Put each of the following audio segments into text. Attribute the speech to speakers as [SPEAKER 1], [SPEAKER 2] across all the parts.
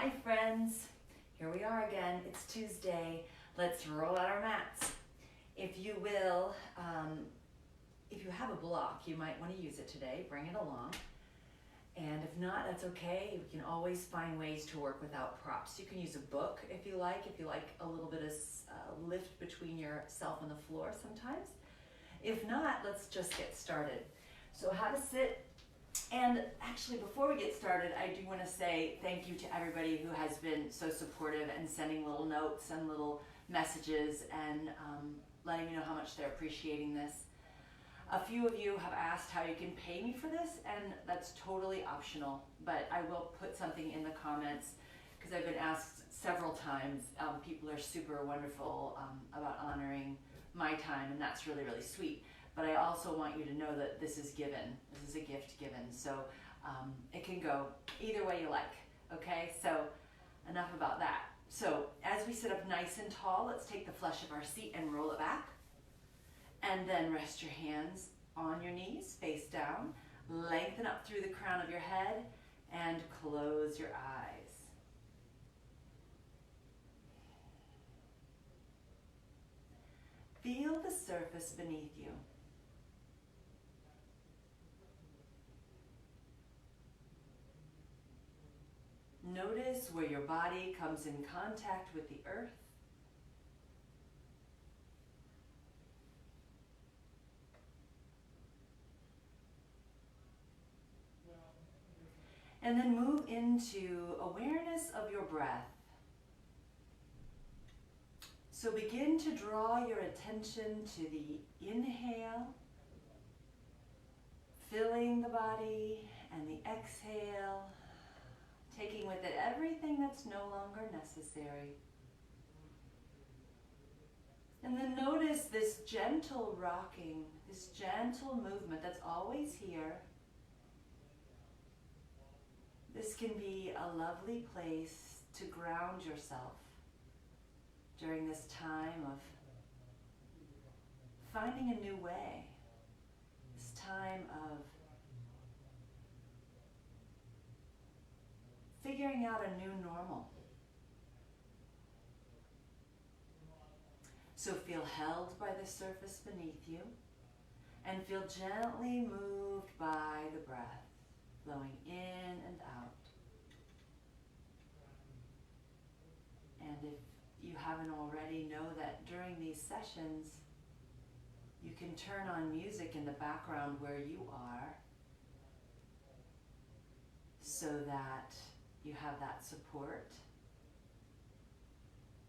[SPEAKER 1] Hi friends, here we are again. It's Tuesday. Let's roll out our mats. If you will, if you have a block, you might want to use it today. Bring it along. And if not, that's okay. You can always find ways to work without props. You can use a book if you like a little bit of lift between yourself and the floor sometimes. If not, let's just get started. So how to sit. And actually, before we get started, I do want to say thank you to everybody who has been so supportive and sending little notes and little messages and letting me know how much they're appreciating this. A few of you have asked how you can pay me for this, and that's totally optional, but I will put something in the comments because I've been asked several times. People are super wonderful about honoring my time, and that's really, really sweet. But I also want you to know that this is given. This is a gift given. So it can go either way you like. Okay, so enough about that. So as we sit up nice and tall, let's take the flesh of our seat and roll it back. And then rest your hands on your knees, face down. Lengthen up through the crown of your head and close your eyes. Feel the surface beneath you. Notice where your body comes in contact with the earth. And then move into awareness of your breath. So begin to draw your attention to the inhale, filling the body, and the exhale, taking with it everything that's no longer necessary. And then notice this gentle rocking, this gentle movement that's always here. This can be a lovely place to ground yourself during this time of finding a new way, this time of figuring out a new normal. So feel held by the surface beneath you and feel gently moved by the breath, flowing in and out. And if you haven't already, know that during these sessions, you can turn on music in the background where you are so that you have that support.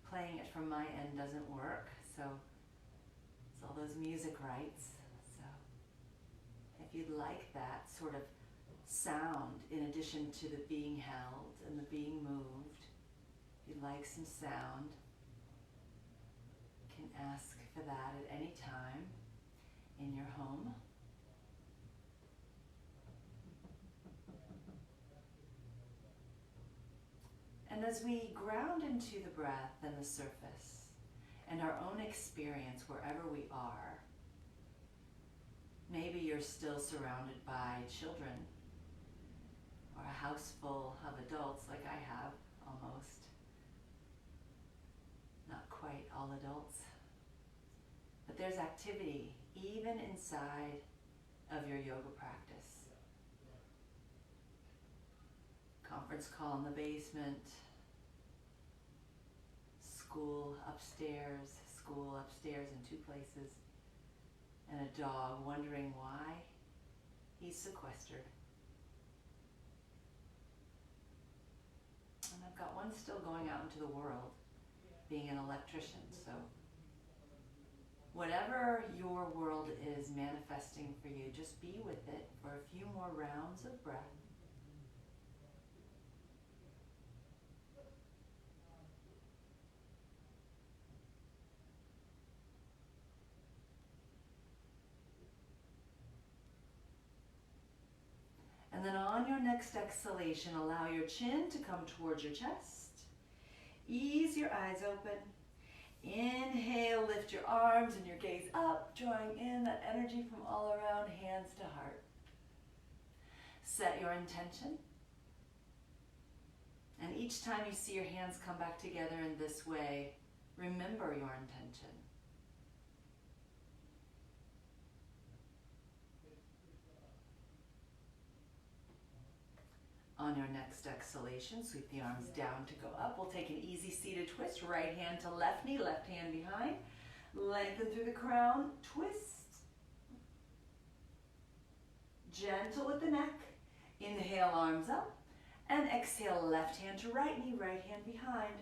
[SPEAKER 1] Playing it from my end doesn't work, so it's all those music rights. So if you'd like that sort of sound in addition to the being held and the being moved, if you'd like some sound, you can ask for that at any time in your home. And as we ground into the breath and the surface and our own experience wherever we are, maybe you're still surrounded by children or a house full of adults like I have, almost. Not quite all adults. But there's activity even inside of your yoga practice. Conference call in the basement, school upstairs in two places, and a dog wondering why he's sequestered. And I've got one still going out into the world, being an electrician, so whatever your world is manifesting for you, just be with it for a few more rounds of breath. And then on your next exhalation, allow your chin to come towards your chest. Ease your eyes open. Inhale, lift your arms and your gaze up, drawing in that energy from all around, hands to heart. Set your intention. And each time you see your hands come back together in this way, remember your intention. On your next exhalation, sweep the arms down to go up. We'll take an easy seated twist. Right hand to left knee, left hand behind. Lengthen through the crown, twist. Gentle with the neck. Inhale, arms up. And exhale, left hand to right knee, right hand behind.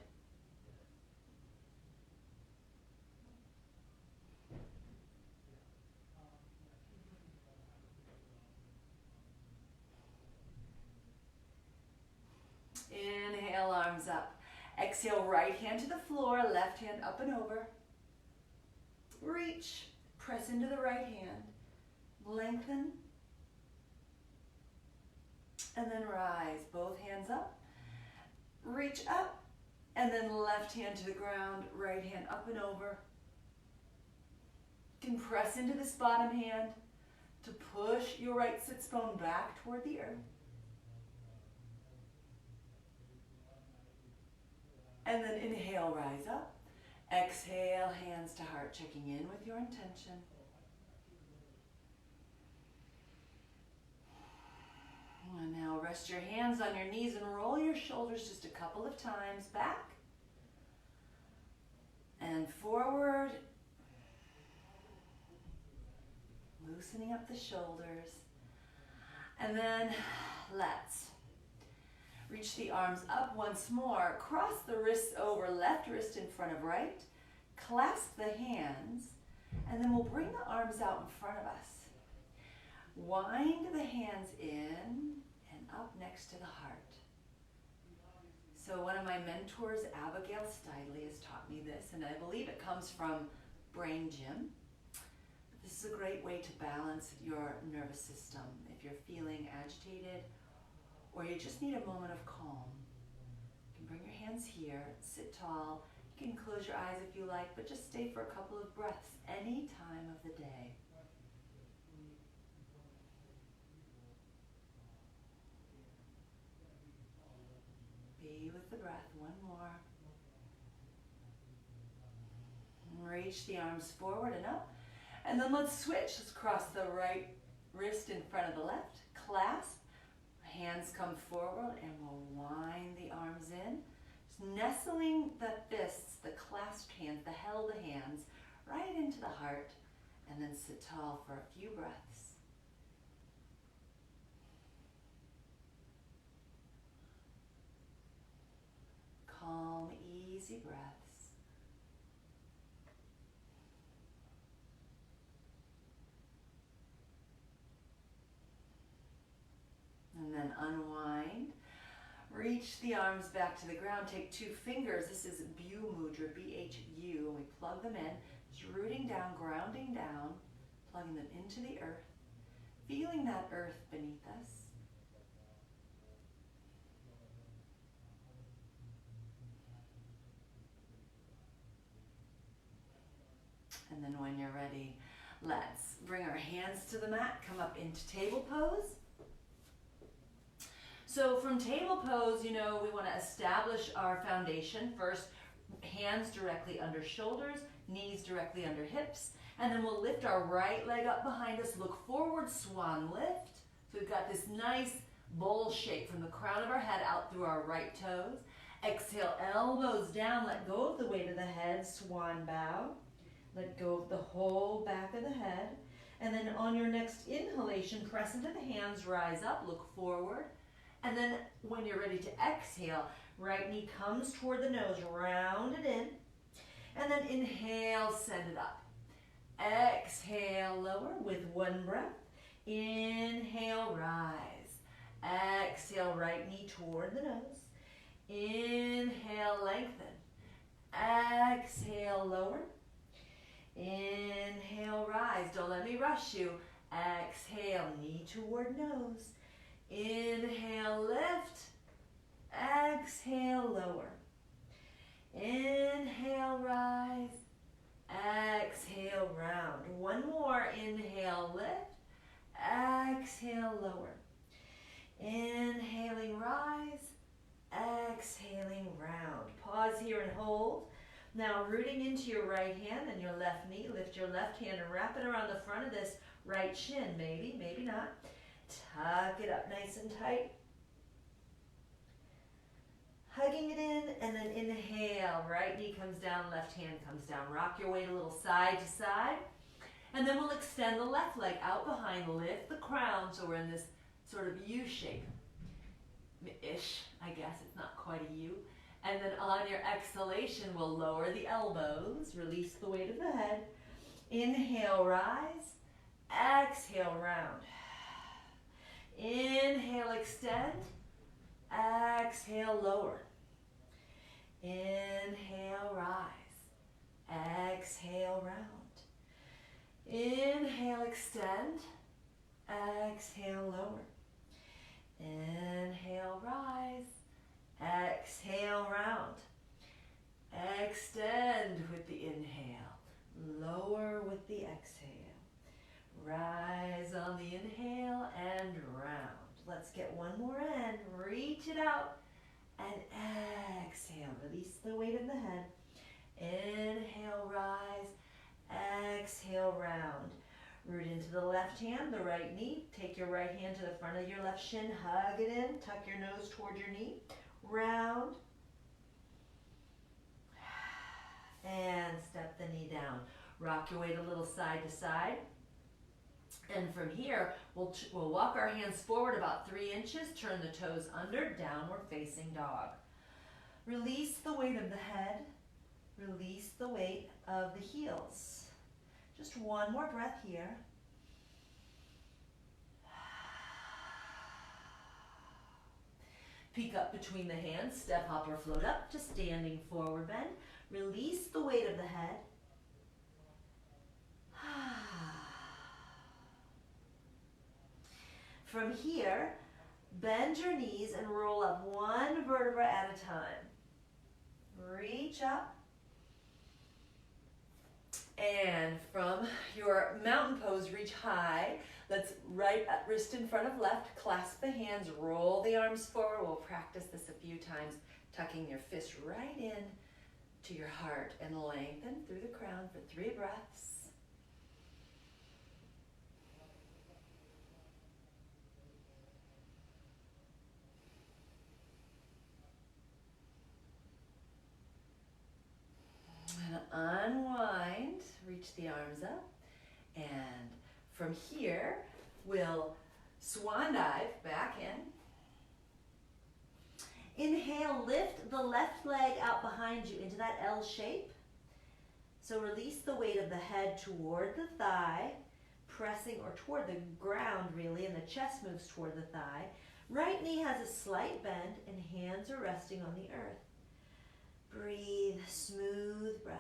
[SPEAKER 1] Inhale, arms up. Exhale, right hand to the floor, left hand up and over. Reach, press into the right hand. Lengthen. And then rise, both hands up. Reach up, and then left hand to the ground, right hand up and over. You can press into this bottom hand to push your right sits bone back toward the earth. And then inhale, rise up. Exhale, hands to heart, checking in with your intention. And now rest your hands on your knees and roll your shoulders just a couple of times back and forward. Loosening up the shoulders. And then let's reach the arms up once more. Cross the wrists over, left wrist in front of right. Clasp the hands, and then we'll bring the arms out in front of us. Wind the hands in and up next to the heart. So one of my mentors, Abigail Stidley, has taught me this, and I believe it comes from Brain Gym. This is a great way to balance your nervous system. If you're feeling agitated or you just need a moment of calm, you can bring your hands here, sit tall. You can close your eyes if you like, but just stay for a couple of breaths any time of the day. Be with the breath. One more. Reach the arms forward and up. And then let's switch. Let's cross the right wrist in front of the left. Clasp. Hands come forward and we'll wind the arms in. Just nestling the fists, the clasped hands, the held hands right into the heart. And then sit tall for a few breaths. Calm, easy breaths. And then unwind. Reach the arms back to the ground. Take two fingers. This is Bhu Mudra, B-H-U. And we plug them in. Just rooting down, grounding down, plugging them into the earth. Feeling that earth beneath us. And then when you're ready, let's bring our hands to the mat, come up into table pose. So from table pose, we want to establish our foundation. First, hands directly under shoulders, knees directly under hips, and then we'll lift our right leg up behind us, look forward, swan lift. So we've got this nice bowl shape from the crown of our head out through our right toes. Exhale, elbows down, let go of the weight of the head, swan bow. Let go of the whole back of the head. And then on your next inhalation, press into the hands, rise up, look forward. And then when you're ready to exhale, right knee comes toward the nose, round it in. And then inhale, send it up. Exhale, lower with one breath. Inhale, rise. Exhale, right knee toward the nose. Inhale, lengthen. Exhale, lower. Inhale, rise. Don't let me rush you. Exhale, knee toward nose. Inhale, lift. Exhale, lower. Inhale, rise. Exhale, round. One more. Inhale, lift. Exhale, lower. Inhaling, rise. Exhale.
[SPEAKER 2] pause here and hold. Now rooting into your right hand and your left knee, lift your left hand and wrap it around the front of this right shin. Maybe, maybe not. Tuck it up nice and tight. Hugging it in, and then inhale. Right knee comes down, left hand comes down. Rock your weight a little side to side. And then we'll extend the left leg out behind, lift the crown, so we're in this sort of U shape-ish, I guess. It's not quite a U. And then on your exhalation, we'll lower the elbows, release the weight of the head. Inhale, rise. Exhale, round. Inhale, extend. Exhale, lower. Inhale, rise. Exhale, round. Inhale, extend. Exhale, lower. Inhale, rise. Exhale, round. Extend with the inhale. Lower with the exhale. Rise on the inhale and round. Let's get one more in. Reach it out and exhale. Release the weight of the head. Inhale, rise. Exhale, round. Root into the left hand, the right knee. Take your right hand to the front of your left shin. Hug it in. Tuck your nose toward your knee. Round. And step the knee down. Rock your weight a little side to side. And from here, we'll walk our hands forward about 3 inches, turn the toes under, downward facing dog. Release the weight of the head, release the weight of the heels. Just one more breath here. Peek up between the hands, step, hop, or float up to standing forward bend. Release the weight of the head. From here, bend your knees and roll up one vertebra at a time. Reach up. And from your mountain pose, reach high. Let's right wrist in front of left, clasp the hands, roll the arms forward. We'll practice this a few times, tucking your fist right in to your heart and lengthen through the crown for 3 breaths. Unwind, reach the arms up, and from here we'll swan dive back in. Inhale, lift the left leg out behind you into that L shape. So release the weight of the head toward the thigh, pressing or toward the ground really, and the chest moves toward the thigh. Right knee has a slight bend and hands are resting on the earth. Breathe, smooth breath.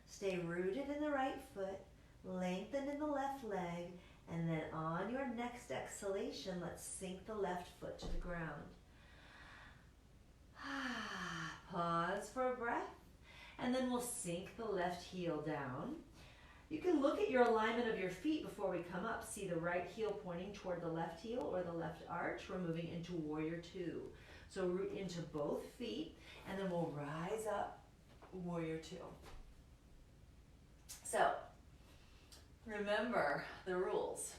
[SPEAKER 2] Stay rooted in the right foot, lengthen in the left leg, and then on your next exhalation, let's sink the left foot to the ground. Pause for a breath, and then we'll sink the left heel down. You can look at your alignment of your feet before we come up. See the right heel pointing toward the left heel or the left arch. We're moving into Warrior Two. So root into both feet, and then we'll rise up, Warrior Two. So, remember the rules.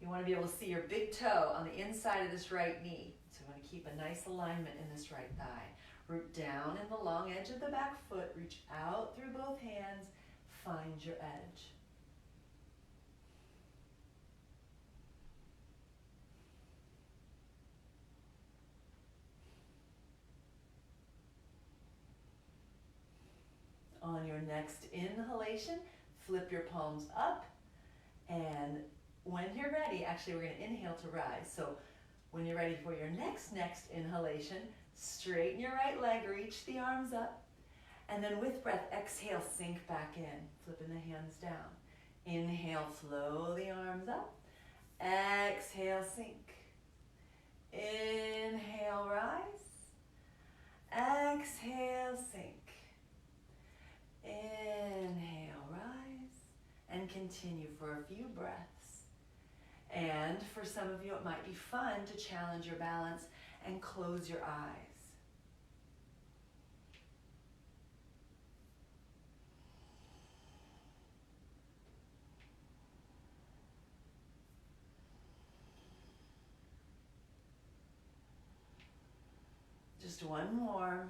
[SPEAKER 2] You want to be able to see your big toe on the inside of this right knee. So you want to keep a nice alignment in this right thigh. Root down in the long edge of the back foot, reach out through both hands, find your edge. On your next inhalation, flip your palms up, and when you're ready, actually we're going to inhale to rise. So when you're ready for your next inhalation, straighten your right leg, reach the arms up, and then with breath, exhale, sink back in, flipping the hands down. Inhale, flow the arms up. Exhale, sink. Inhale, rise. Exhale, sink. Inhale, rise, and continue for a few breaths. And for some of you, it might be fun to challenge your balance and close your eyes.
[SPEAKER 1] Just one more.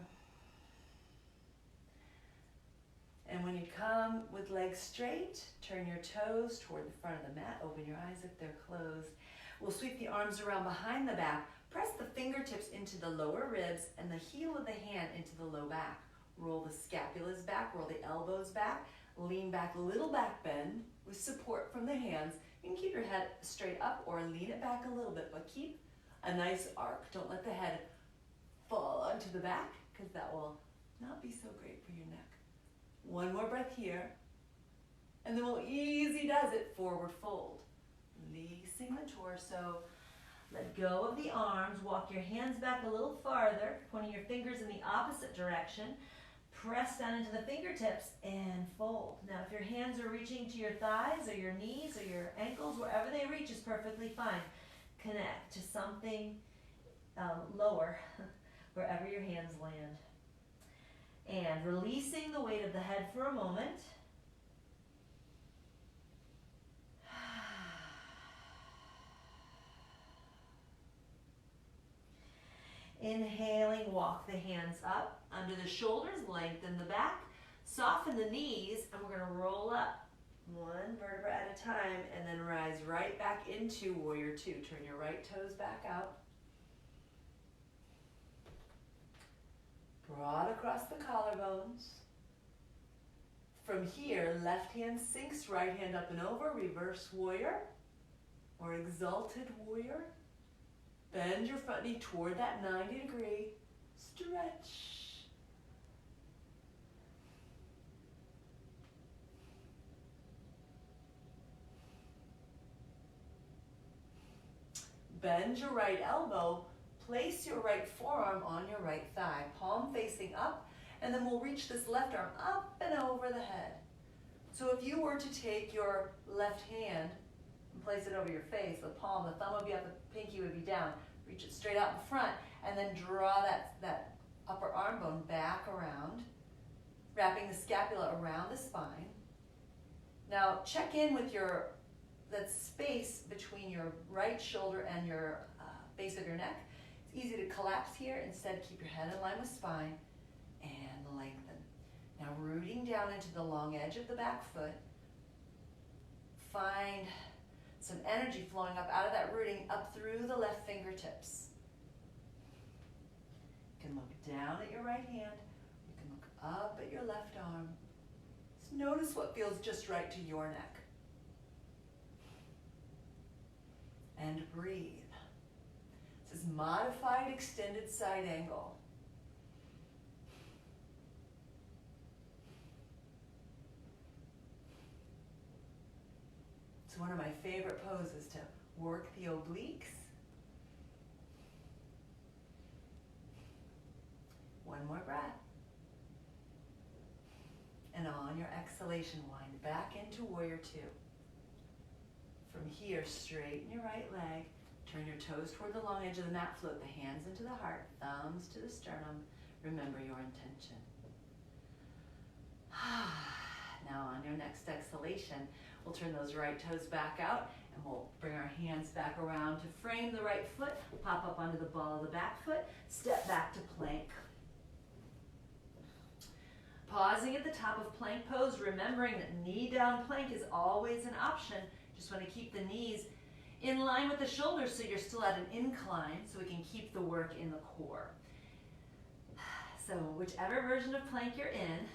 [SPEAKER 1] And when you come with legs straight, turn your toes toward the front of the mat. Open your eyes if they're closed. We'll sweep the arms around behind the back. Press the fingertips into the lower ribs and the heel of the hand into the low back. Roll the scapulas back, roll the elbows back. Lean back, little back bend with support from the hands. You can keep your head straight up or lean it back a little bit, but keep a nice arc. Don't let the head fall onto the back because that will not be so great for your neck. One more breath here. And then we'll easy does it, forward fold. Releasing the torso. Let go of the arms. Walk your hands back a little farther, pointing your fingers in the opposite direction. Press down into the fingertips and fold. Now, if your hands are reaching to your thighs or your knees or your ankles, wherever they reach is perfectly fine. Connect to something lower, wherever your hands land. And releasing the weight of the head for a moment. Inhaling, walk the hands up under the shoulders, lengthen the back, soften the knees, and we're going to roll up one vertebra at a time and then rise right back into Warrior Two. Turn your right toes back out. Broad across the collarbones. From here, left hand sinks, right hand up and over, reverse warrior or exalted warrior. Bend your front knee toward that 90-degree stretch. Bend your right elbow, place your right forearm on your right thigh, palm facing up, and then we'll reach this left arm up and over the head. So if you were to take your left hand and place it over your face, the palm, the thumb would be up, the pinky would be down. Reach it straight out in front, and then draw that upper arm bone back around, wrapping the scapula around the spine. Now check in with that space between your right shoulder and your base of your neck. It's easy to collapse here. Instead, keep your head in line with spine and lengthen. Now rooting down into the long edge of the back foot. Find some energy flowing up out of that rooting up through the left fingertips. You can look down at your right hand. You can look up at your left arm. Just notice what feels just right to your neck. And breathe. This is modified extended side angle. It's one of my favorite poses to work the obliques. One more breath. And on your exhalation, wind back into Warrior Two. From here, straighten your right leg. Turn your toes toward the long edge of the mat. Float the hands into the heart, thumbs to the sternum. Remember your intention. Now on your next exhalation, we'll turn those right toes back out and we'll bring our hands back around to frame the right foot, pop up onto the ball of the back foot, step back to plank. Pausing at the top of plank pose, remembering that knee down plank is always an option. Just want to keep the knees in line with the shoulders so you're still at an incline so we can keep the work in the core. So whichever version of plank you're in,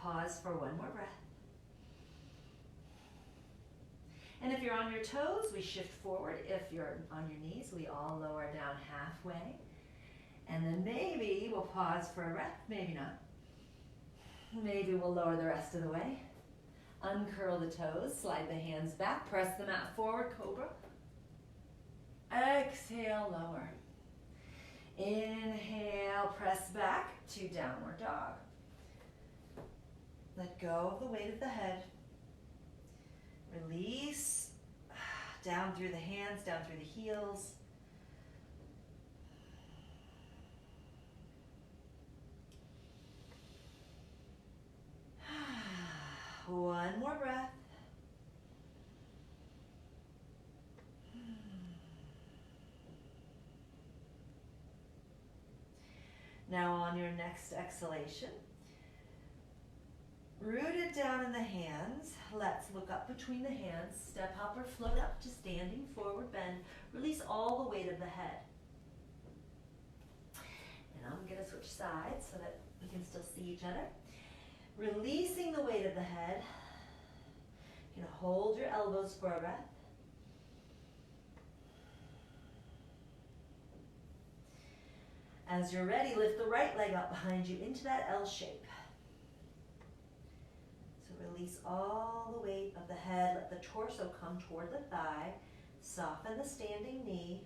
[SPEAKER 1] pause for one more breath. And if you're on your toes, we shift forward. If you're on your knees, we all lower down halfway. And then maybe we'll pause for a breath, maybe not. Maybe we'll lower the rest of the way. Uncurl the toes, slide the hands back, press the mat forward, cobra. Exhale, lower. Inhale, press back to downward dog. Let go of the weight of the head. Release down through the hands, down through the heels. One more breath.
[SPEAKER 2] Now on your next exhalation, root it down in the hands. Let's look up between the hands. Step, hop, or float up to standing forward bend. Release all the weight of the head. And I'm going to switch sides so that we can still see each other. Releasing the weight of the head. You're going to hold your elbows for a breath. As you're ready, lift the right leg up behind you into that L shape. So release all the weight of the head. Let the torso come toward the thigh. Soften the standing knee.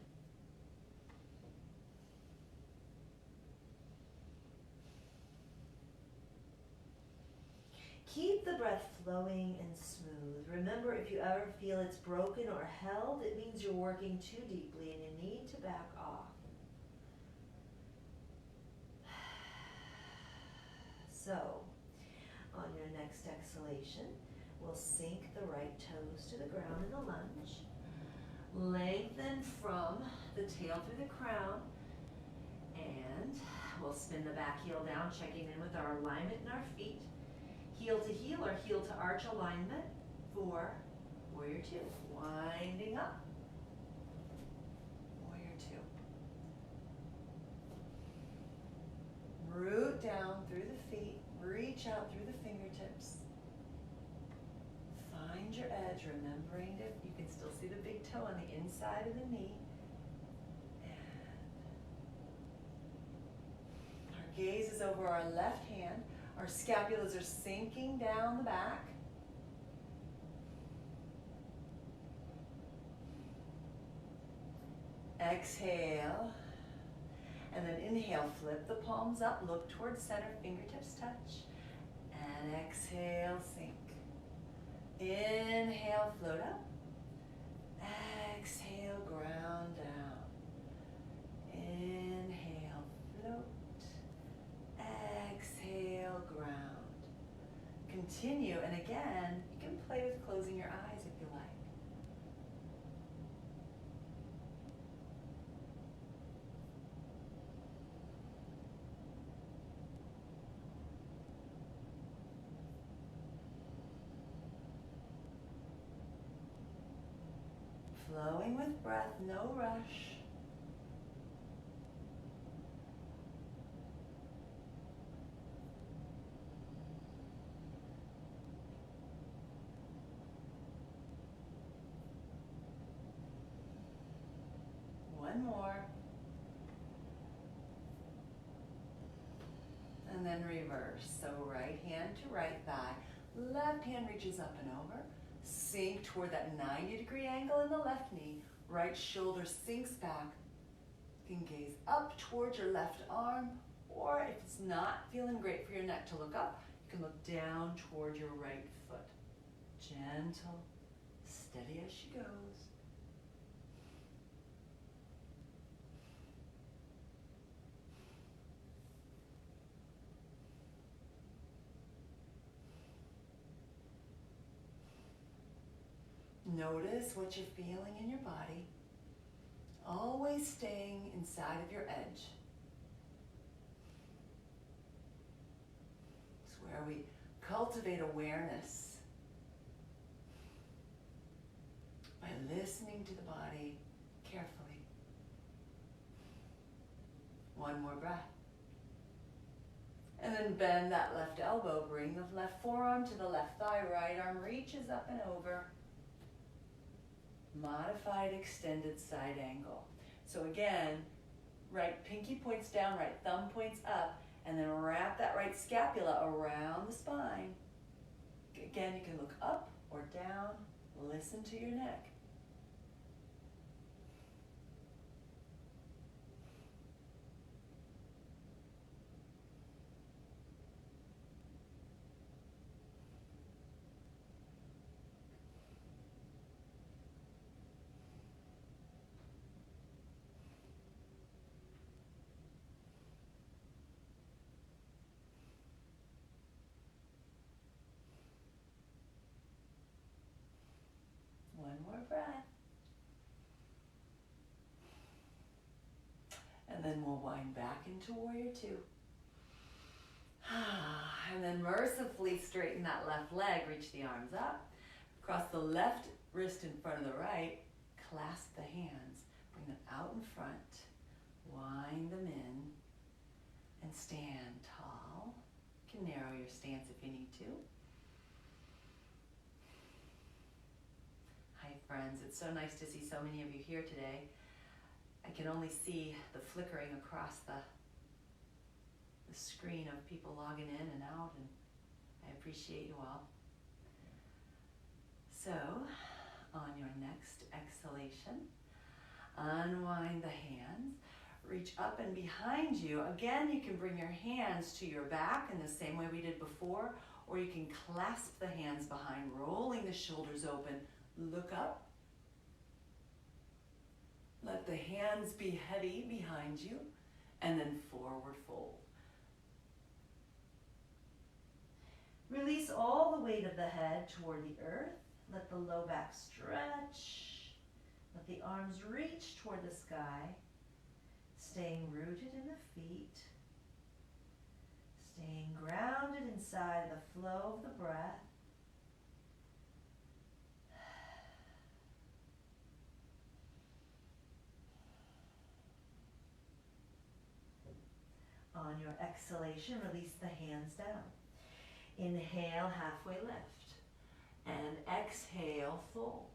[SPEAKER 2] Keep the breath flowing and smooth. Remember, if you ever feel it's broken or held, it means you're working too deeply and you need to back off. So, on your next exhalation, we'll sink the right toes to the ground in a lunge. Lengthen from the tail through the crown. And we'll spin the back heel down, checking in with our alignment in our feet. Heel to heel or heel to arch alignment for Warrior Two. Winding up. Warrior Two. Root down through the feet. Reach out through the fingertips. Find your edge, remembering that you can still see the big toe on the inside of the knee. And our gaze is over our left hand. Our scapulas are sinking down the back. Exhale. And then inhale, flip the palms up, look towards center, fingertips touch. And exhale, sink. Inhale, float up. Exhale, ground down. Inhale, float. Exhale, ground. Continue, and again, you can play with closing your eyes if you like. Flowing with breath, no rush. One more. And then reverse. So right hand to right thigh. Left hand reaches up and over. Sink toward that 90-degree angle in the left knee. Right shoulder sinks back. You can gaze up towards your left arm, or if it's not feeling great for your neck to look up, you can look down toward your right foot. Gentle, steady as she goes. Notice what you're feeling in your body, always staying inside of your edge. It's where we cultivate awareness by listening to the body carefully. One more breath. And then bend that left elbow, bring the left forearm to the left thigh, right arm reaches up and over. Modified extended side angle. So again, right pinky points down, right thumb points up, and then wrap that right scapula around the spine. Again, you can look up or down, listen to your neck. One more breath.
[SPEAKER 1] And then we'll wind back into warrior two. And then mercifully straighten that left leg, reach the arms up, cross the left wrist in front of the right, clasp the hands, bring them out in front, wind them in, and stand tall. You can narrow your stance if you need to. Hi friends, it's so nice to see so many of you here today. I can only see the flickering across the screen of people logging in and out, and I appreciate you all. So, on your next exhalation, unwind the hands, reach up and behind you. Again, you can bring your hands to your back in the same way we did before, or you can clasp the hands behind, rolling the shoulders open. Look up. Let the hands be heavy behind you, and then forward fold.
[SPEAKER 2] Release all the weight of the head toward the earth. Let the low back stretch. Let the arms reach toward the sky. Staying rooted in the feet. Staying grounded inside the flow of the breath. On your exhalation, release the hands down. Inhale, halfway lift, and exhale, fold.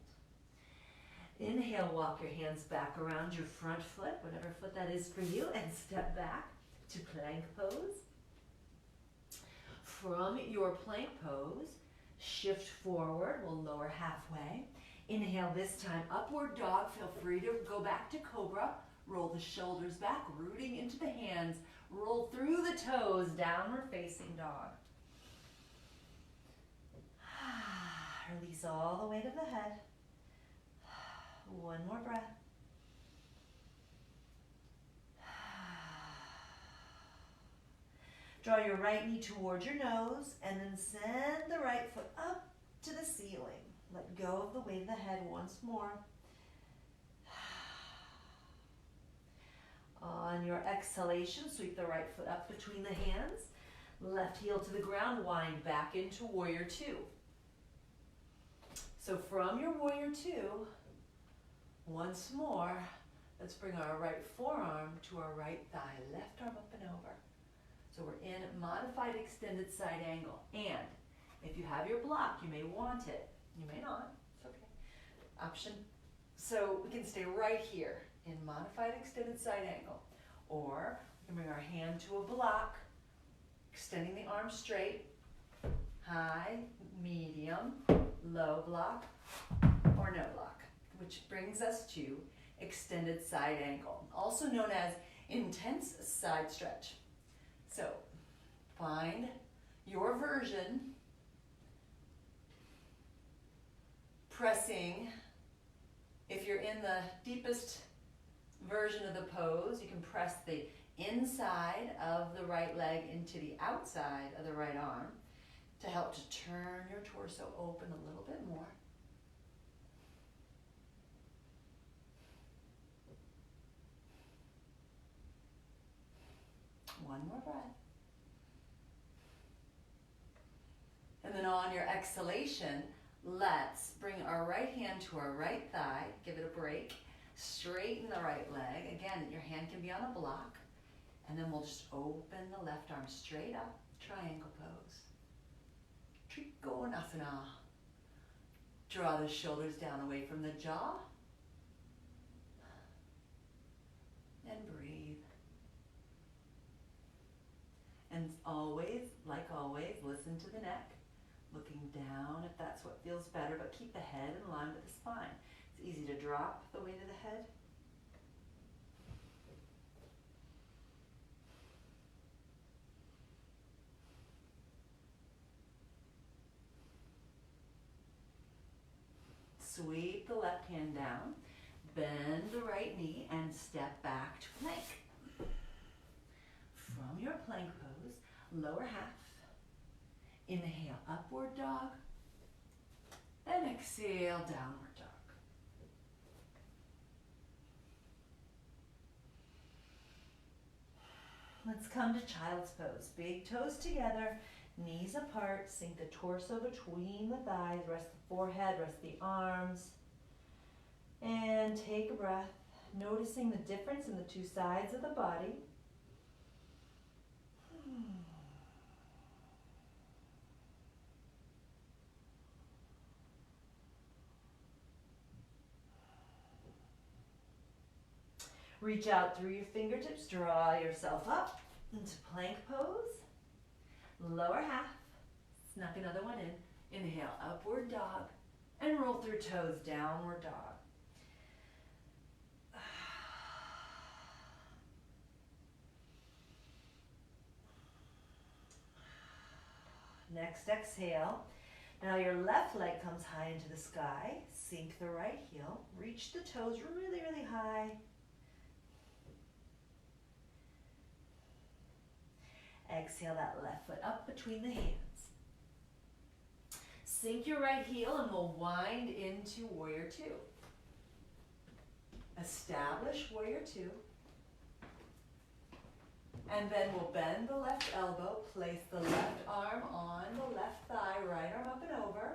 [SPEAKER 2] Inhale, walk your hands back around your front foot, whatever foot that is for you, and step back to plank pose. From your plank pose, shift forward, we'll lower halfway. Inhale this time, upward dog. Feel free to go back to cobra. Roll the shoulders back, rooting into the hands. Roll through the toes, downward facing dog. Release all the weight of the head. One more breath. Draw your right knee towards your nose and then send the right foot up to the ceiling. Let go of the weight of the head once more. On your exhalation, sweep the right foot up between the hands. Left heel to the ground, wind back into warrior two. So from your warrior two, once more, let's bring our right forearm to our right thigh, left arm up and over. So we're in modified extended side angle. And if you have your block, you may want it. You may not, it's okay. Option. So we can stay right here in modified extended side angle. Or we can bring our hand to a block, extending the arm straight, high, medium, low block, or no block, which brings us to extended side angle, also known as intense side stretch. So find your version, pressing. If you're in the deepest version of the pose, you can press the inside of the right leg into the outside of the right arm to help to turn your torso open a little bit more. One more breath. And then on your exhalation, let's bring our right hand to our right thigh, give it a break, straighten the right leg. Again, your hand can be on a block, and then we'll just open the left arm straight up, triangle pose. Trikonasana. Draw the shoulders down away from the jaw, and breathe. And always, like always, listen to the neck. Looking down if that's what feels better, but keep the head in line with the spine. It's easy to drop the weight of the head. Sweep the left hand down, bend the right knee, and step back to plank. From your plank pose, lower half. Inhale, upward dog, and exhale, downward dog. Let's come to child's pose. Big toes together, knees apart, sink the torso between the thighs, rest the forehead, rest the arms. And take a breath, noticing the difference in the two sides of the body. Reach out through your fingertips, draw yourself up into plank pose. Lower half, snuck another one in. Inhale, upward dog, and roll through toes, downward dog. Next exhale. Now your left leg comes high into the sky. Sink the right heel. Reach the toes really, really high. Exhale that left foot up between the hands. Sink your right heel and we'll wind into warrior two. Establish warrior two. And then we'll bend the left elbow, place the left arm on the left thigh, right arm up and over,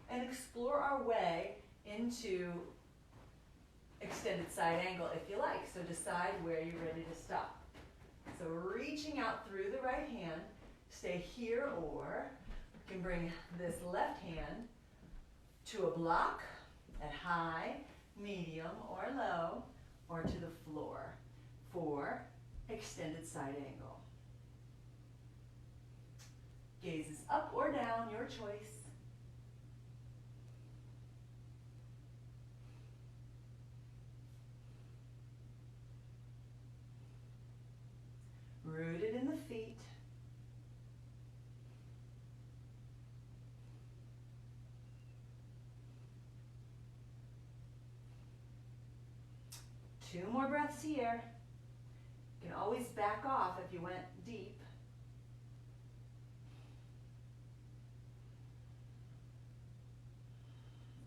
[SPEAKER 2] and explore our way into extended side angle if you like. So decide where you're ready to stop. So reaching out through the right hand, stay here, or you can bring this left hand to a block at high, medium, or low, or to the floor for extended side angle. Gaze is up or down, your choice. Rooted in the feet. Two more breaths here. You can always back off if you went deep.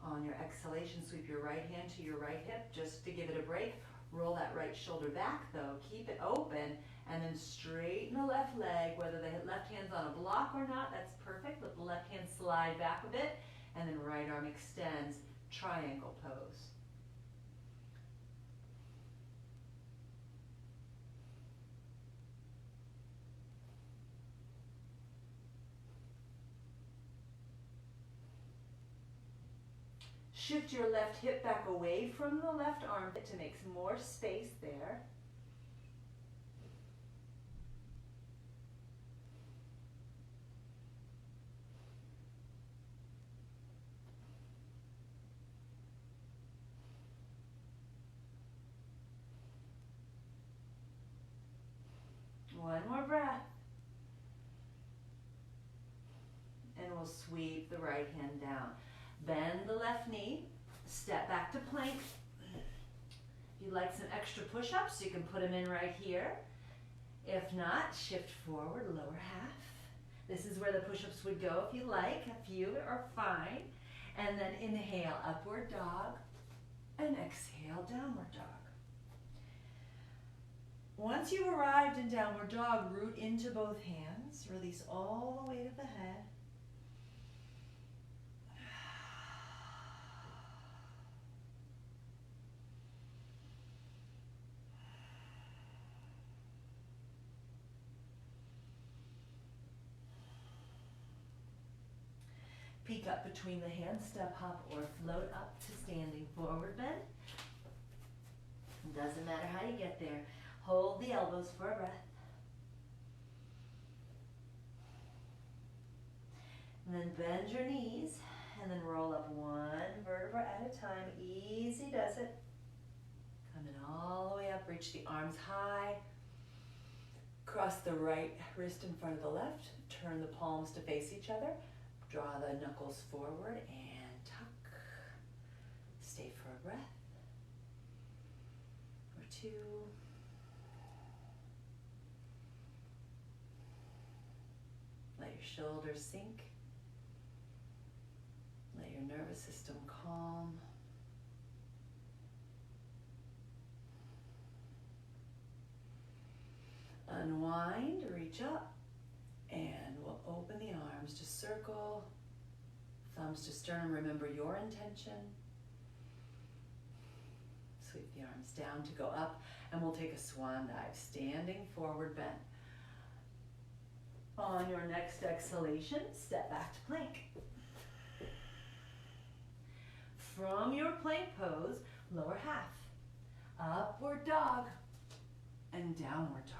[SPEAKER 2] On your exhalation, sweep your right hand to your right hip just to give it a break. Roll that right shoulder back though. Keep it open and then straighten the left leg, whether the left hand's on a block or not, that's perfect. Let the left hand slide back a bit and then right arm extends, triangle pose. Shift your left hip back away from the left armpit to make some more space there. One more breath. And we'll sweep the right hand down. Bend the left knee, step back to plank. If you'd like some extra push-ups, you can put them in right here. If not, shift forward, lower half. This is where the push-ups would go if you like. A few are fine. And then inhale, upward dog, and exhale, downward dog. Once you've arrived in downward dog, root into both hands. Release all the weight of the head. Peek up between the hands, step, hop, or float up to standing forward bend. Doesn't matter how you get there. Hold the elbows for a breath. And then bend your knees and then roll up one vertebra at a time. Easy does it. Coming all the way up, reach the arms high. Cross the right wrist in front of the left. Turn the palms to face each other. Draw the knuckles forward and tuck. Stay for a breath or two. Let your shoulders sink. Let your nervous system calm.
[SPEAKER 1] Unwind, reach up, and we'll open the arms to circle, thumbs to sternum. Remember your intention. Sweep the arms down to go up, and we'll take a swan dive, standing forward bend. On your next exhalation, step back to plank. From your plank pose, lower half, upward dog, and downward dog.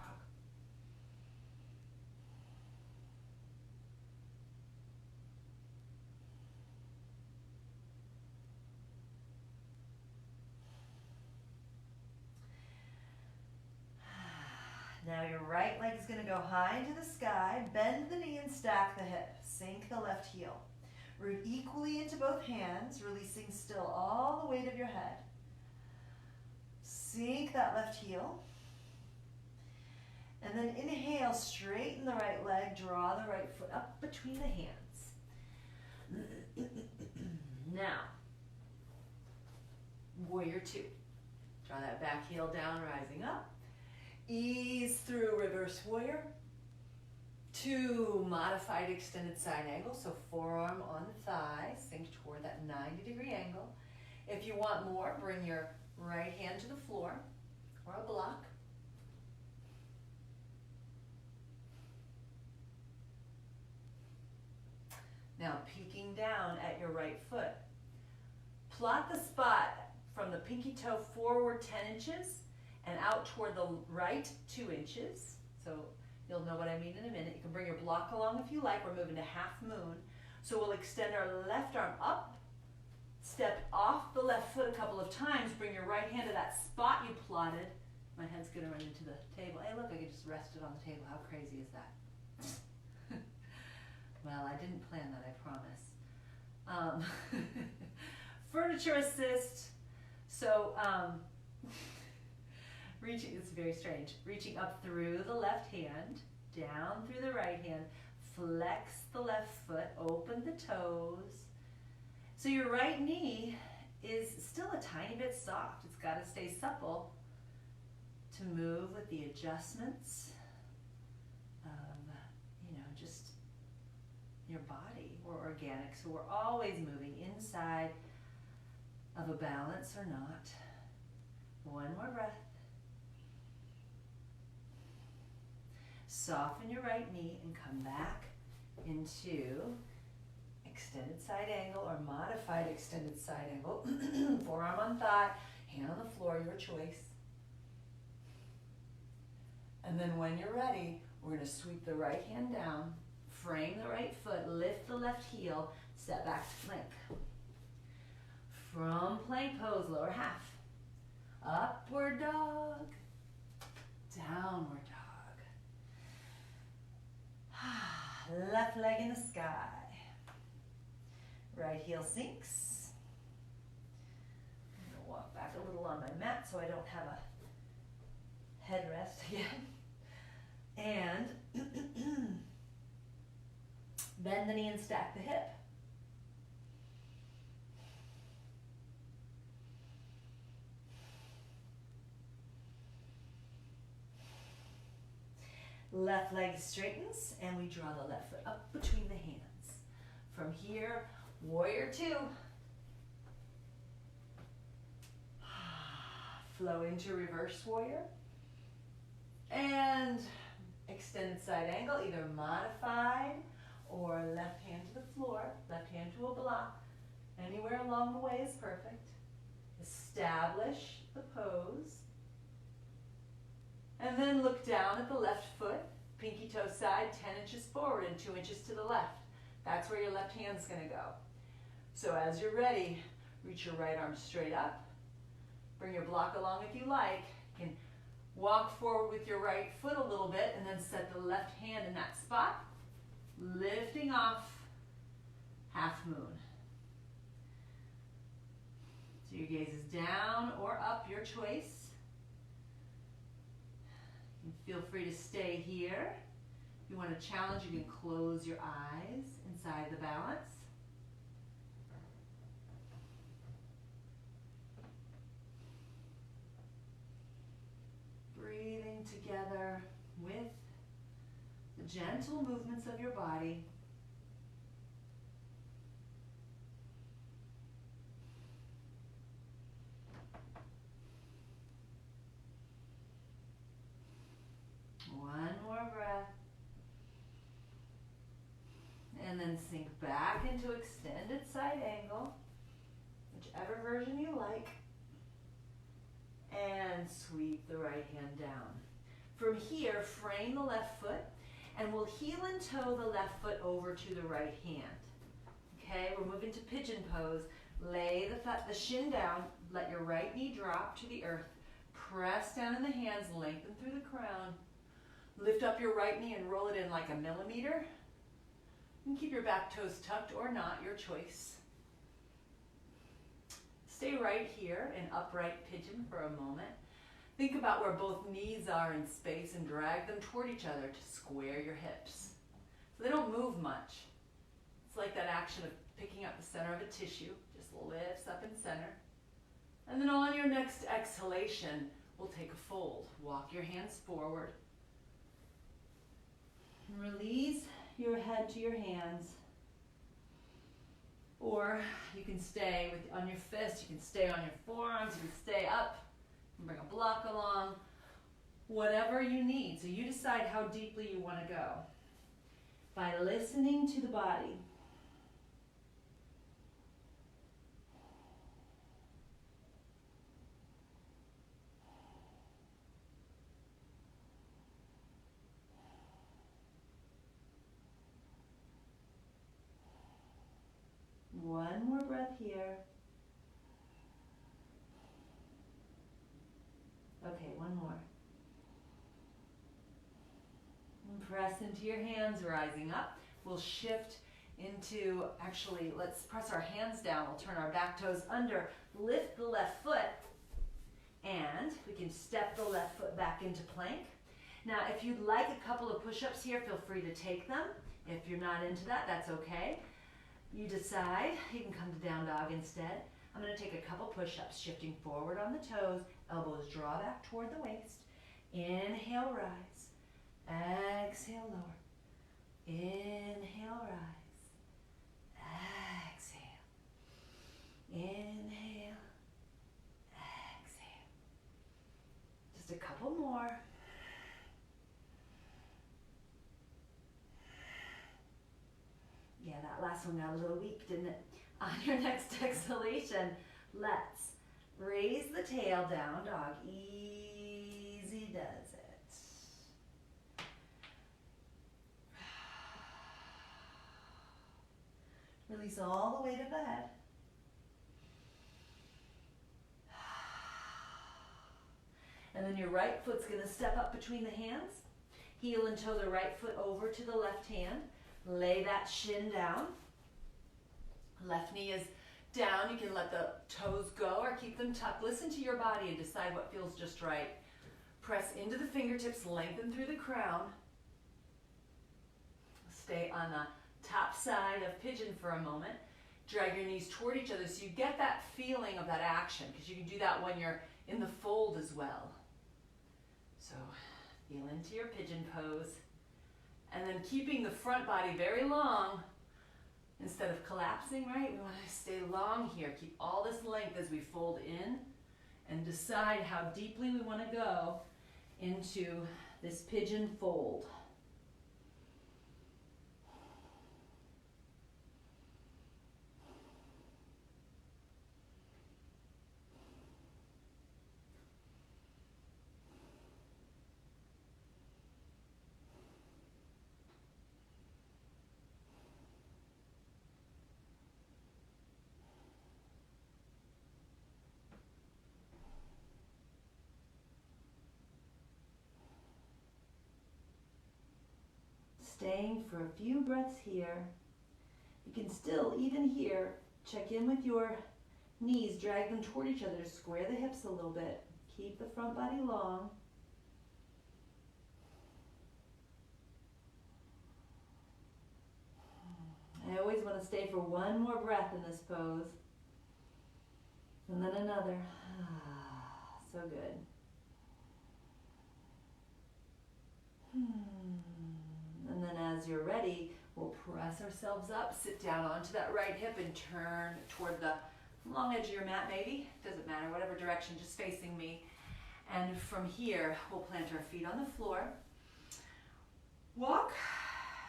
[SPEAKER 1] Now your right leg is going to go high into the sky, bend the knee and stack the hip. Sink the left heel. Root equally into both hands, releasing still all the weight of your head. Sink that left heel. And then inhale, straighten the right leg, draw the right foot up between the hands. Now, warrior two. Draw that back heel down, rising up. Ease through reverse warrior. Two modified extended side angle, so forearm on the thigh, sink toward that 90-degree angle. If you want more, bring your right hand to the floor or a block. Now peeking down at your right foot. Plot the spot from the pinky toe forward 10 inches and out toward the right 2 inches. So you'll know what I mean in a minute. You can bring your block along if you like. We're moving to half moon. So we'll extend our left arm up, step off the left foot a couple of times, bring your right hand to that spot you plotted. My head's gonna run into the table. Hey look, I could just rest it on the table. How crazy is that? Well, I didn't plan that, I promise. Furniture assist. So, reaching, it's very strange. Reaching up through the left hand, down through the right hand, flex the left foot, open the toes. So your right knee is still a tiny bit soft. It's got to stay supple to move with the adjustments of, just your body. We're organic, so we're always moving inside of a balance or not. One more breath. Soften your right knee and come back into extended side angle or modified extended side angle. Forearm on thigh, hand on the floor, your choice. And then when you're ready, we're going to sweep the right hand down, frame the right foot, lift the left heel, step back to plank. From plank pose, lower half. Upward dog, downward dog. Left leg in the sky. Right heel sinks. I'm going to walk back a little on my mat so I don't have a headrest again. And bend the knee and stack the hip. Left leg straightens and we draw the left foot up between the hands. From here, warrior two. Flow into reverse warrior. And extended side angle, either modified or left hand to the floor, left hand to a block. Anywhere along the way is perfect. Establish the pose. And then look down at the left foot, pinky toe side, 10 inches forward and 2 inches to the left. That's where your left hand's gonna go. So as you're ready, reach your right arm straight up. Bring your block along if you like. You can walk forward with your right foot a little bit and then set the left hand in that spot, lifting off half moon. So your gaze is down or up, your choice. Feel free to stay here. If you want to challenge, you can close your eyes inside the balance. Breathing together with gentle movements of your body. One more breath. And then sink back into extended side angle, whichever version you like. And sweep the right hand down. From here, frame the left foot, and we'll heel and toe the left foot over to the right hand. Okay, we're moving to pigeon pose. Lay the shin down, let your right knee drop to the earth. Press down in the hands, lengthen through the crown. Lift up your right knee and roll it in like a millimeter. You can keep your back toes tucked or not, your choice. Stay right here in upright pigeon for a moment. Think about where both knees are in space and drag them toward each other to square your hips. So they don't move much. It's like that action of picking up the center of a tissue, just lifts up in center. And then on your next exhalation, we'll take a fold. Walk your hands forward. Release your head to your hands. Or you can stay on your fists, you can stay on your forearms, you can stay up, you can bring a block along, whatever you need. So you decide how deeply you want to go by listening to the body. One more breath here. Okay, one more. And press into your hands, rising up. We'll shift into, actually, let's press our hands down. We'll turn our back toes under, lift the left foot, and we can step the left foot back into plank. Now, if you'd like a couple of push-ups here, feel free to take them. If you're not into that, that's okay. You decide, you can come to down dog instead. I'm going to take a couple push-ups, shifting forward on the toes, elbows draw back toward the waist. Inhale, rise. Exhale, lower. Inhale, rise. Exhale. Inhale. Exhale. Just a couple more. Yeah, that last one got a little weak, didn't it? On your next exhalation, let's raise the tail, down dog. Easy does it. Release all the weight of the head. And then your right foot's going to step up between the hands. Heel and toe the right foot over to the left hand. Lay that shin down. Left knee is down. You can let the toes go or keep them tucked. Listen to your body and decide what feels just right. Press into the fingertips, lengthen through the crown. Stay on the top side of pigeon for a moment. Drag your knees toward each other so you get that feeling of that action, because you can do that when you're in the fold as well. So feel into your pigeon pose. And then keeping the front body very long instead of collapsing, right? We want to stay long here. Keep all this length as we fold in and decide how deeply we want to go into this pigeon fold. Staying for a few breaths here. You can still, even here, check in with your knees, drag them toward each other, square the hips a little bit. Keep the front body long. I always want to stay for one more breath in this pose. And then another. So good. And then you're ready, we'll press ourselves up, sit down onto that right hip and turn toward the long edge of your mat maybe. Doesn't matter, whatever direction, just facing me. And from here, we'll plant our feet on the floor. Walk,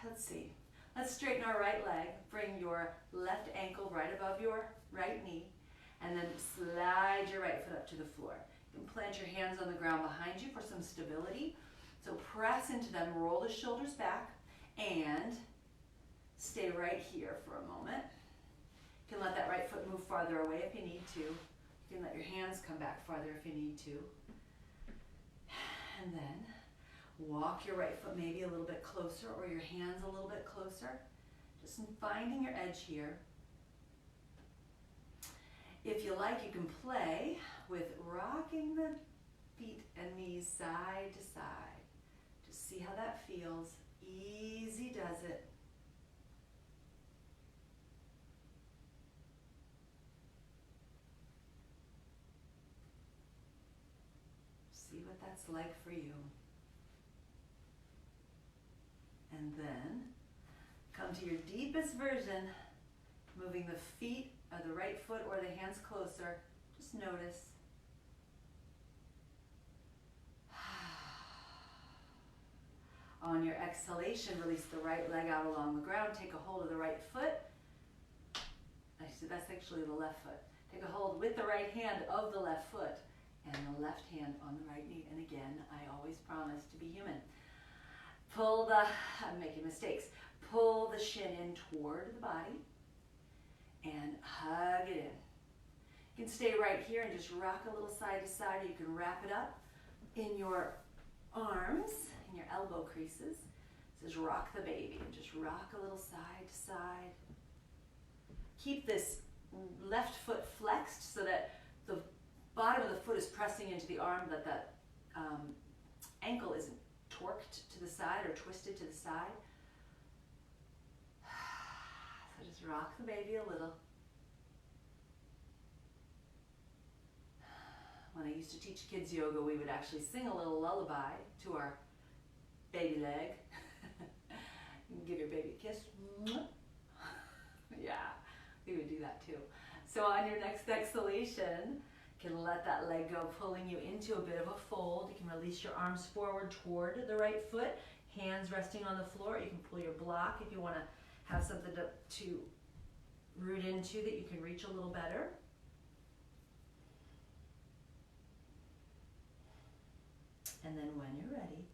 [SPEAKER 1] let's see. Let's straighten our right leg. Bring your left ankle right above your right knee. And then slide your right foot up to the floor. You can plant your hands on the ground behind you for some stability. So press into them, roll the shoulders back, and stay right here for a moment. You can let that right foot move farther away if you need to. You can let your hands come back farther if you need to. And then walk your right foot maybe a little bit closer, or your hands a little bit closer. Just finding your edge here. If you like, you can play with rocking the feet and knees side to side. Just see how that feels. Easy does it. See what that's like for you. And then come to your deepest version, moving the feet or the right foot or the hands closer. Just notice. On your exhalation, release the right leg out along the ground. Take a hold of the right foot. Actually, that's actually the left foot. Take a hold with the right hand of the left foot and the left hand on the right knee. And again, I always promise to be human. Pull the, I'm making mistakes. Pull the shin in toward the body and hug it in. You can stay right here and just rock a little side to side, or you can wrap it up in your arms, in your elbow creases. This is rock the baby, and just rock a little side to side. Keep this left foot flexed so that the bottom of the foot is pressing into the arm, that that ankle isn't torqued to the side or twisted to the side. So just rock the baby a little. When I used to teach kids yoga, we would actually sing a little lullaby to our baby leg. You can give your baby a kiss. Yeah, we would do that too. So on your next exhalation, you can let that leg go, pulling you into a bit of a fold. You can release your arms forward toward the right foot, hands resting on the floor. You can pull your block if you want to have something to root into that you can reach a little better. And then when you're ready,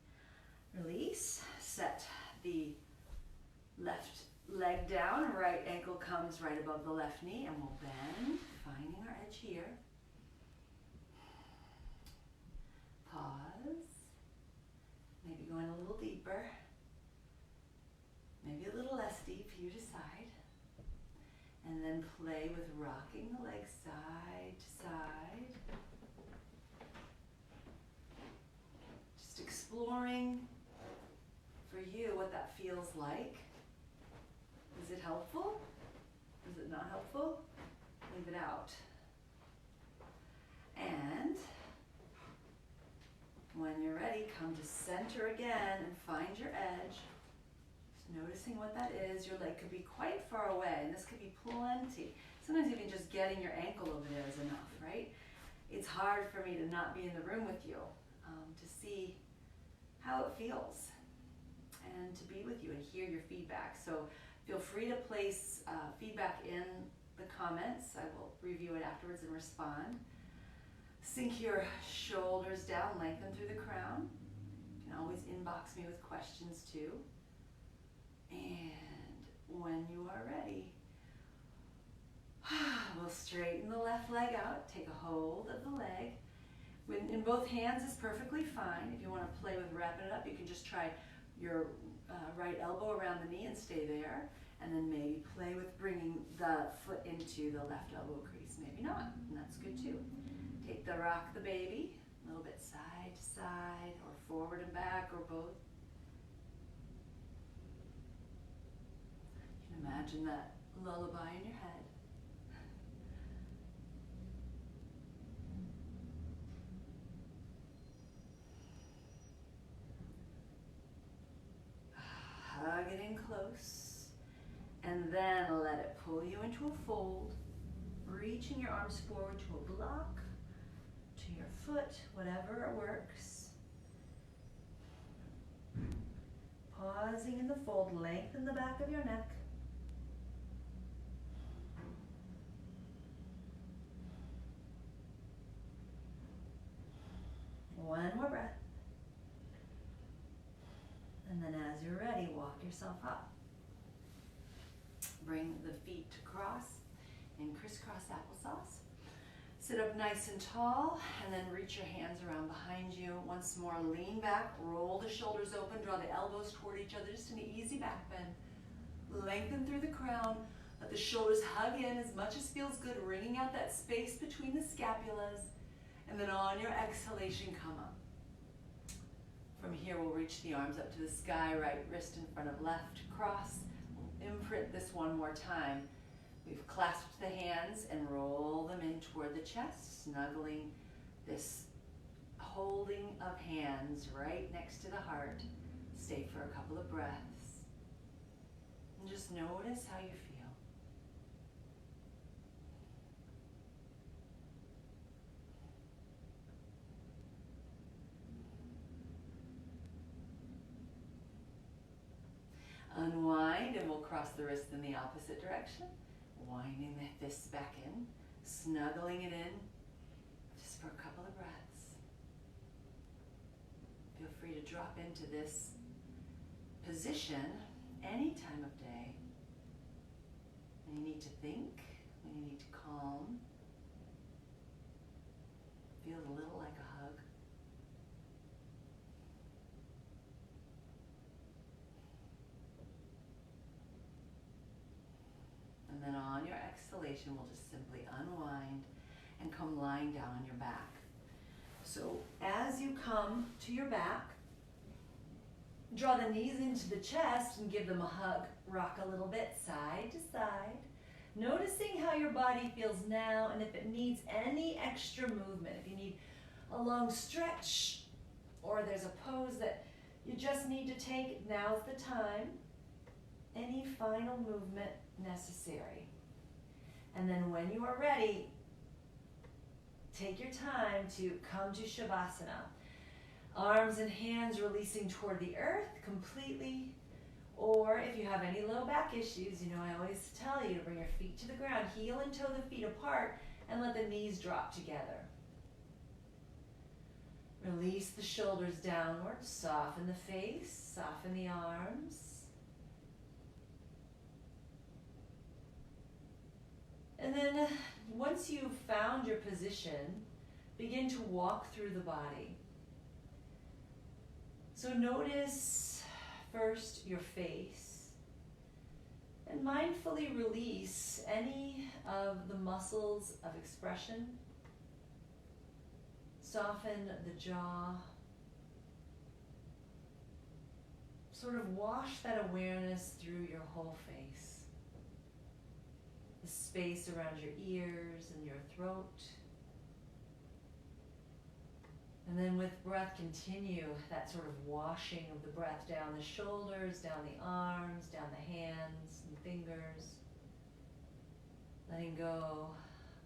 [SPEAKER 1] release, set the left leg down, right ankle comes right above the left knee, and we'll bend, finding our edge here. Pause, maybe going a little deeper, maybe a little less deep, you decide. And then play with rocking the legs side to side. Just exploring for you what that feels like. Is it helpful? Is it not helpful? Leave it out. And when you're ready, come to center again and find your edge. Just noticing what that is. Your leg could be quite far away, and this could be plenty. Sometimes even just getting your ankle over there is enough, right? It's hard for me to not be in the room with you, to see how it feels and to be with you and hear your feedback. So feel free to place feedback in the comments. I will review it afterwards and respond. Sink your shoulders down, lengthen through the crown. You can always inbox me with questions too. And when you are ready, we'll straighten the left leg out, take a hold of the leg. In both hands is perfectly fine. If you want to play with wrapping it up, you can just try your right elbow around the knee and stay there. And then maybe play with bringing the foot into the left elbow crease. Maybe not, and that's good too. Take the rock the baby, a little bit side to side, or forward and back, or both. You can imagine that lullaby in your head. Hug it in close, and then let it pull you into a fold, reaching your arms forward to a block, to your foot, whatever works. Pausing in the fold, lengthen the back of your neck. One more breath. And then as you're ready, walk yourself up. Bring the feet to cross in crisscross applesauce. Sit up nice and tall, and then reach your hands around behind you. Once more, lean back, roll the shoulders open, draw the elbows toward each other, just an easy back bend. Lengthen through the crown, let the shoulders hug in as much as feels good, wringing out that space between the scapulas. And then on your exhalation, come up. From here, we'll reach the arms up to the sky, right wrist in front of left, cross. We'll imprint this one more time. We've clasped the hands and roll them in toward the chest, snuggling this holding of hands right next to the heart. Stay for a couple of breaths. And just notice how you feel. Unwind, and we'll cross the wrists in the opposite direction. Winding the fists back in, snuggling it in, just for a couple of breaths. Feel free to drop into this position any time of day. When you need to think, when you need to calm. Feels a little like a hug. And then on your exhalation, we'll just simply unwind and come lying down on your back. So as you come to your back, draw the knees into the chest and give them a hug. Rock a little bit side to side. Noticing how your body feels now, and if it needs any extra movement, if you need a long stretch, or there's a pose that you just need to take, now's the time. Any final movement necessary. And then when you are ready, take your time to come to Shavasana. Arms and hands releasing toward the earth completely. Or if you have any low back issues, you know I always tell you to bring your feet to the ground, heel and toe the feet apart, and let the knees drop together. Release the shoulders downward, soften the face, soften the arms. And then once you've found your position, begin to walk through the body. So notice first your face, and mindfully release any of the muscles of expression. Soften the jaw. Sort of wash that awareness through your whole face. The space around your ears and your throat. And then with breath, continue that sort of washing of the breath down the shoulders, down the arms, down the hands and fingers. Letting go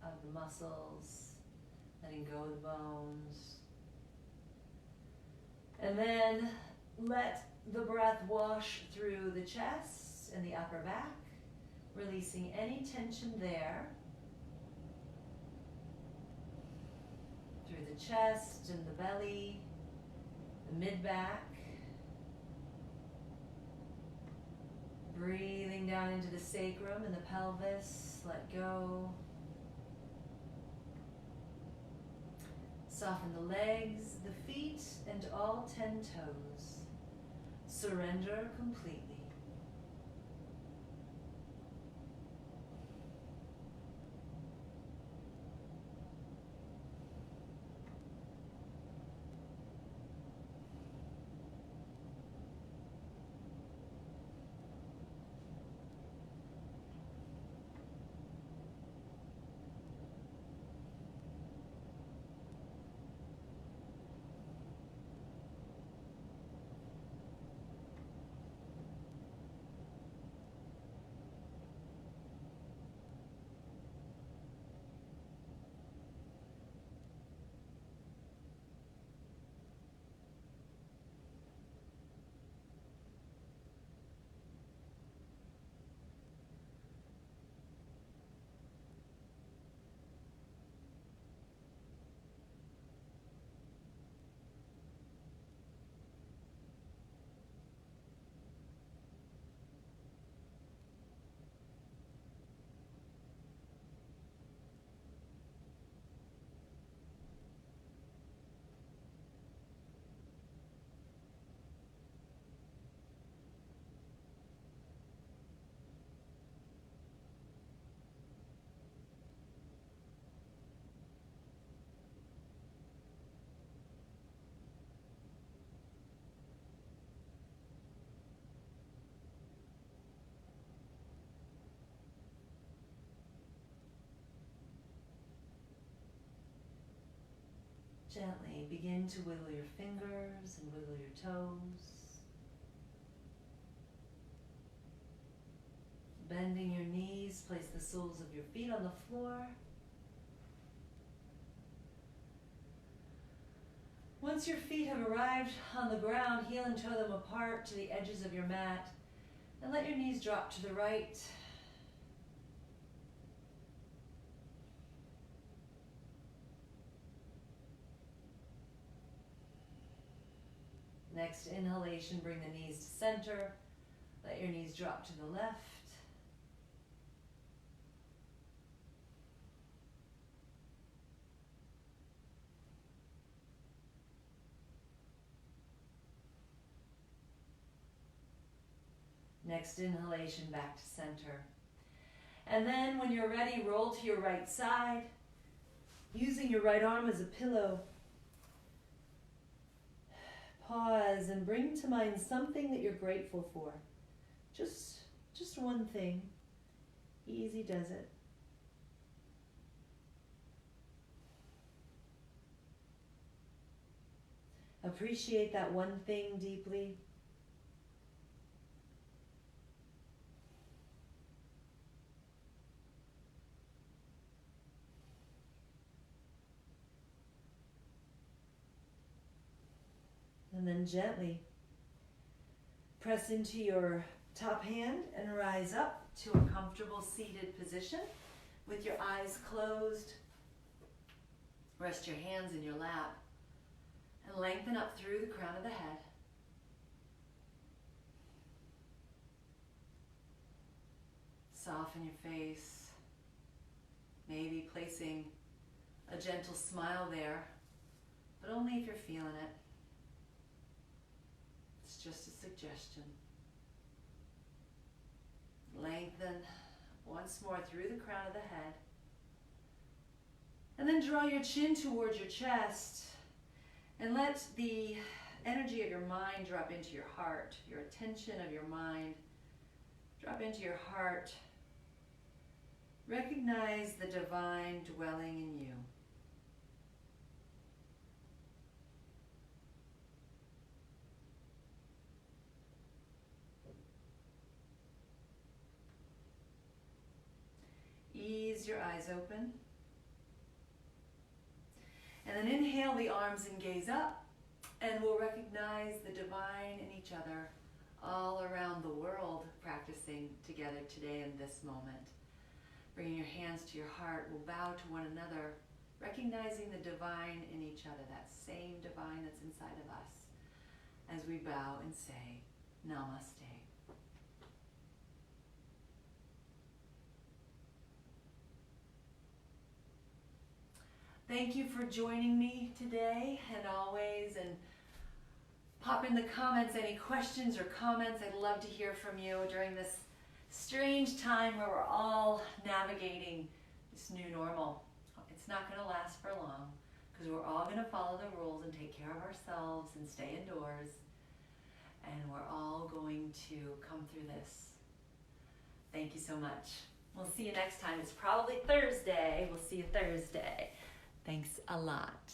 [SPEAKER 1] of the muscles, letting go of the bones. And then let the breath wash through the chest and the upper back, releasing any tension there. Through the chest and the belly, the mid-back. Breathing down into the sacrum and the pelvis, let go. Soften the legs, the feet, and all 10 toes. Surrender completely.
[SPEAKER 2] Gently begin to wiggle your fingers and wiggle your toes. Bending your knees, place the soles of your feet on the floor. Once your feet have arrived on the ground, heel and toe them apart to the edges of your mat, and let your knees drop to the right. Next inhalation, bring the knees to center. Let your knees drop to the left. Next inhalation, back to center. And then when you're ready, roll to your right side, using your right arm as a pillow. Pause and bring to mind something that you're grateful for. Just one thing. Easy does it. Appreciate that one thing deeply. And then gently press into your top hand and rise up to a comfortable seated position with your eyes closed. Rest your hands in your lap and lengthen up through the crown of the head. Soften your face, maybe placing a gentle smile there, but only if you're feeling it. It's just a suggestion. Lengthen once more through the crown of the head. And then draw your chin towards your chest and let the energy of your mind drop into your heart, your attention of your mind drop into your heart. Recognize the divine dwelling in you. Ease your eyes open. And then inhale the arms and gaze up, and we'll recognize the divine in each other all around the world, practicing together today in this moment. Bringing your hands to your heart, we'll bow to one another, recognizing the divine in each other, that same divine that's inside of us, as we bow and say, Namaste. Thank you for joining me today and always, and pop in the comments any questions or comments. I'd love to hear from you during this strange time where we're all navigating this new normal. It's not going to last for long because we're all going to follow the rules and take care of ourselves and stay indoors, and we're all going to come through this. Thank you so much. We'll see you next time. It's probably Thursday. We'll see you Thursday. Thanks a lot.